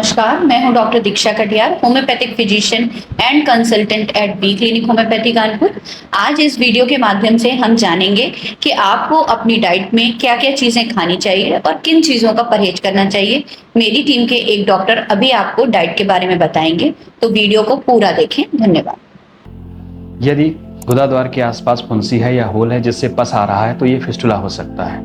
नमस्कार, मैं हूं doctor Diksha Katiyar, homeopathic physician and consultant at B clinic homeopathy Kanpur. आज इस वीडियो के माध्यम से हम जानेंगे कि आपको अपनी डाइट में क्या क्या चीजें खानी चाहिए और किन चीजों का परहेज करना चाहिए। मेरी टीम के एक डॉक्टर अभी आपको डाइट के बारे में बताएंगे, तो वीडियो को पूरा देखें। धन्यवाद। यदि गुदाद्वार के आसपास फुंसी है या होल है जिससे पस आ रहा है तो ये फिस्टुला हो सकता है।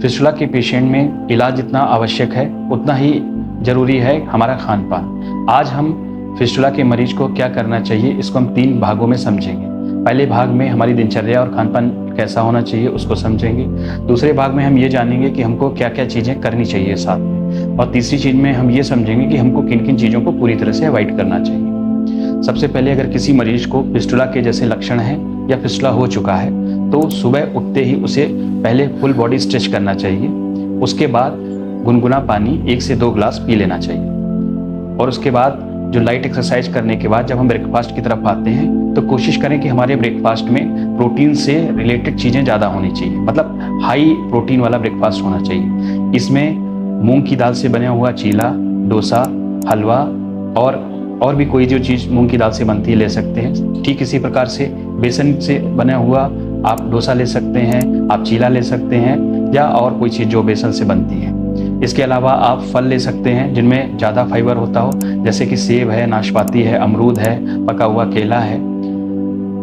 फिस्टुला के पेशेंट में इलाज जितना आवश्यक है उतना ही जरूरी है हमारा खान पान। आज हम फिस्टुला के मरीज को क्या करना चाहिए इसको हम 3 भागों में समझेंगे। पहले भाग में हमारी दिनचर्या और खान पान कैसा होना चाहिए उसको समझेंगे। दूसरे भाग में हम ये जानेंगे कि हमको क्या क्या चीज़ें करनी चाहिए साथ में, और तीसरी चीज़ में हम ये समझेंगे कि हमको किन किन चीज़ों को पूरी तरह से अवॉइड करना चाहिए। सबसे पहले अगर किसी मरीज को फिस्टुला के जैसे लक्षण है या फिस्टुला हो चुका है तो सुबह उठते ही उसे पहले फुल बॉडी स्ट्रेच करना चाहिए। उसके बाद गुनगुना पानी 1 से 2 ग्लास पी लेना चाहिए, और उसके बाद जो लाइट एक्सरसाइज करने के बाद जब हम ब्रेकफास्ट की तरफ आते हैं तो कोशिश करें कि हमारे ब्रेकफास्ट में प्रोटीन से रिलेटेड चीज़ें ज़्यादा होनी चाहिए, मतलब हाई प्रोटीन वाला ब्रेकफास्ट होना चाहिए। इसमें मूंग की दाल से बना हुआ चीला, डोसा, हलवा और भी कोई जो चीज़ मूंग की दाल से बनती है ले सकते हैं। ठीक इसी प्रकार से बेसन से बना हुआ आप डोसा ले सकते हैं, आप चीला ले सकते हैं, या और कोई चीज़ जो बेसन से बनती है। इसके अलावा आप फल ले सकते हैं जिनमें ज़्यादा फाइबर होता हो, जैसे कि सेब है, नाशपाती है, अमरूद है, पका हुआ केला है।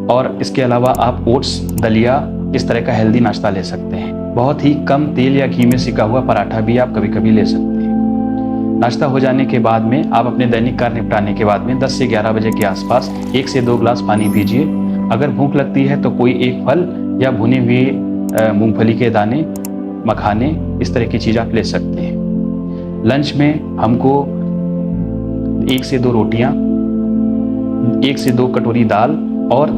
और इसके अलावा आप ओट्स, दलिया, इस तरह का हेल्दी नाश्ता ले सकते हैं। बहुत ही कम तेल या घी में सिका हुआ पराठा भी आप कभी कभी ले सकते हैं। नाश्ता हो जाने के बाद में आप अपने दैनिक कार्य निपटाने के बाद में 10 से 11 बजे के आसपास 1 से 2 ग्लास पानी पीजिए। अगर भूख लगती है तो कोई एक फल या भुने हुए मूंगफली के दाने, मखाने, इस तरह की चीज़ आप ले सकते हैं। लंच में हमको 1 से 2 रोटियां, 1 से 2 कटोरी दाल और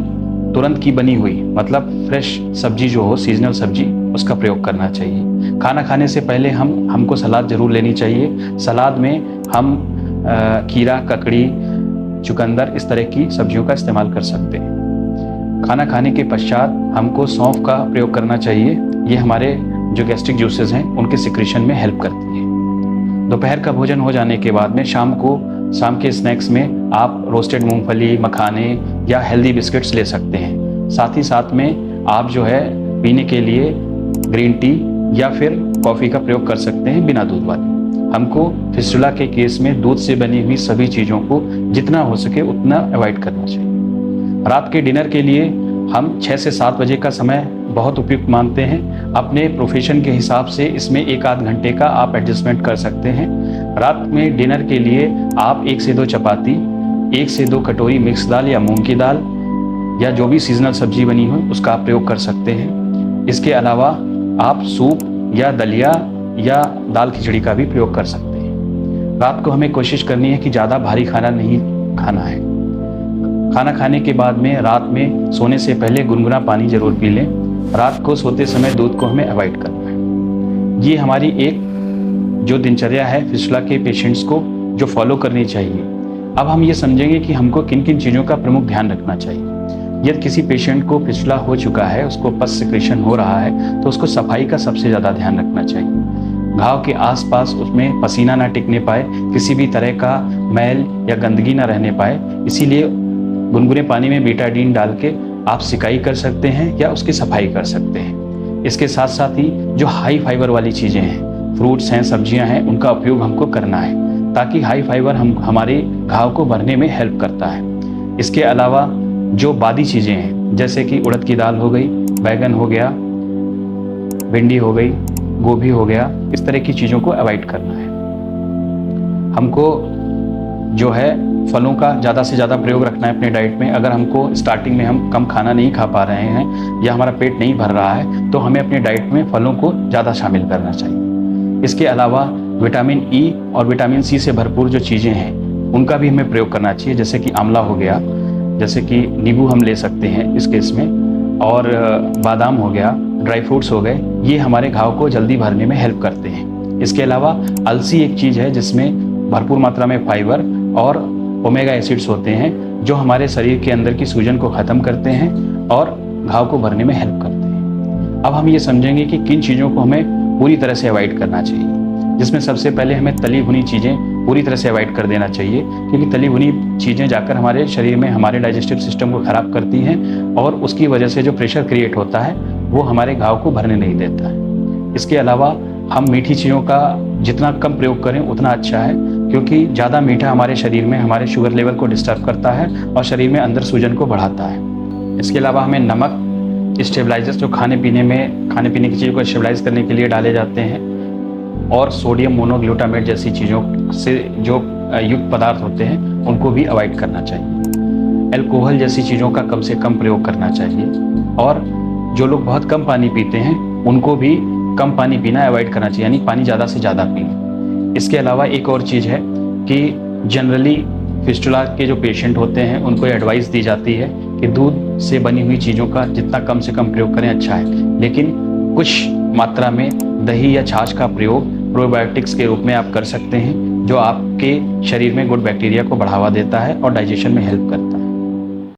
तुरंत की बनी हुई मतलब फ्रेश सब्जी जो हो, सीजनल सब्जी, उसका प्रयोग करना चाहिए। खाना खाने से पहले हमको सलाद जरूर लेनी चाहिए। सलाद में हम खीरा, ककड़ी, चुकंदर, इस तरह की सब्जियों का इस्तेमाल कर सकते हैं। खाना खाने के पश्चात हमको सौंफ का प्रयोग करना चाहिए। ये हमारे जो गैस्ट्रिक जूसेस हैं उनके सिक्रीशन में हेल्प करती है। दोपहर का भोजन हो जाने के बाद में शाम के स्नैक्स में आप रोस्टेड मूंगफली, मखाने या हेल्दी बिस्किट्स ले सकते हैं। साथ ही साथ में आप जो है पीने के लिए ग्रीन टी या फिर कॉफ़ी का प्रयोग कर सकते हैं बिना दूध वाली। हमको फिस्टुला के केस में दूध से बनी हुई सभी चीज़ों को जितना हो सके उतना अवॉइड करना चाहिए। रात के डिनर के लिए हम 6 से 7 बजे का समय बहुत उपयुक्त मानते हैं। अपने प्रोफेशन के हिसाब से इसमें 1 आध घंटे का आप एडजस्टमेंट कर सकते हैं। रात में डिनर के लिए आप 1 से 2 चपाती, 1 से 2 कटोरी मिक्स दाल या मूंग की दाल या जो भी सीजनल सब्जी बनी हो उसका आप प्रयोग कर सकते हैं। इसके अलावा आप सूप या दलिया या दाल खिचड़ी का भी प्रयोग कर सकते हैं। रात को हमें कोशिश करनी है कि ज़्यादा भारी खाना नहीं खाना है। खाना खाने के बाद में रात में सोने से पहले गुनगुना पानी जरूर पी लें। रात को सोते समय दूध को हमें अवॉइड करना है। ये हमारी एक जो दिनचर्या है फिस्टुला के पेशेंट्स को जो फॉलो करनी चाहिए। अब हम ये समझेंगे कि हमको किन किन चीज़ों का प्रमुख ध्यान रखना चाहिए। यदि किसी पेशेंट को फिस्टुला हो चुका है, उसको पस सिक्रेशन हो रहा है, तो उसको सफाई का सबसे ज़्यादा ध्यान रखना चाहिए। घाव के आसपास उसमें पसीना ना टिकने पाए, किसी भी तरह का मैल या गंदगी ना रहने पाए, इसीलिए गुनगुने पानी में बीटाडीन डाल के आप सिकाई कर सकते हैं या उसकी सफाई कर सकते हैं। इसके साथ साथ ही जो हाई फाइबर वाली चीज़ें हैं, फ्रूट्स हैं, सब्जियां हैं, उनका उपयोग हमको करना है ताकि हाई फाइबर हमारे घाव को भरने में हेल्प करता है। इसके अलावा जो बादी चीज़ें हैं जैसे कि उड़द की दाल हो गई, बैगन हो गया, भिंडी हो गई, गोभी हो गया, इस तरह की चीज़ों को अवॉइड करना है। हमको जो है फलों का ज़्यादा से ज़्यादा प्रयोग रखना है अपने डाइट में। अगर हमको स्टार्टिंग में हम कम खाना नहीं खा पा रहे हैं या हमारा पेट नहीं भर रहा है तो हमें अपने डाइट में फलों को ज़्यादा शामिल करना चाहिए। इसके अलावा विटामिन ई और विटामिन सी से भरपूर जो चीज़ें हैं उनका भी हमें प्रयोग करना चाहिए, जैसे कि आंवला हो गया, जैसे कि नींबू हम ले सकते हैं इस केस में, और बादाम हो गया, ड्राई फ्रूट्स हो गए। ये हमारे घाव को जल्दी भरने में हेल्प करते हैं। इसके अलावा अलसी एक चीज़ है जिसमें भरपूर मात्रा में फाइबर और ओमेगा एसिड्स होते हैं जो हमारे शरीर के अंदर की सूजन को ख़त्म करते हैं और घाव को भरने में हेल्प करते हैं। अब हम ये समझेंगे कि किन चीज़ों को हमें पूरी तरह से अवॉइड करना चाहिए, जिसमें सबसे पहले हमें तली भुनी चीज़ें पूरी तरह से अवॉइड कर देना चाहिए, क्योंकि तली भुनी चीज़ें जाकर हमारे शरीर में हमारे डाइजेस्टिव सिस्टम को ख़राब करती हैं और उसकी वजह से जो प्रेशर क्रिएट होता है वो हमारे घाव को भरने नहीं देता है। इसके अलावा हम मीठी चीज़ों का जितना कम प्रयोग करें उतना अच्छा है, क्योंकि ज़्यादा मीठा हमारे शरीर में हमारे शुगर लेवल को डिस्टर्ब करता है और शरीर में अंदर सूजन को बढ़ाता है। इसके अलावा हमें नमक स्टेबलाइजर्स जो खाने पीने की चीज़ों को स्टेबलाइज करने के लिए डाले जाते हैं, और सोडियम मोनोग्लूटामेट जैसी चीज़ों से जो युक्त पदार्थ होते हैं उनको भी अवॉइड करना चाहिए। अल्कोहल जैसी चीज़ों का कम से कम प्रयोग करना चाहिए, और जो लोग बहुत कम पानी पीते हैं उनको भी कम पानी पीना अवॉइड करना चाहिए, यानी पानी ज़्यादा से ज़्यादा पीएं। इसके अलावा एक और चीज़ है कि जनरली फिस्टुला के जो पेशेंट होते हैं उनको एडवाइस दी जाती है कि दूध से बनी हुई चीज़ों का जितना कम से कम प्रयोग करें अच्छा है, लेकिन कुछ मात्रा में दही या छाछ का प्रयोग प्रोबायोटिक्स के रूप में आप कर सकते हैं, जो आपके शरीर में गुड बैक्टीरिया को बढ़ावा देता है और डाइजेशन में हेल्प करता है।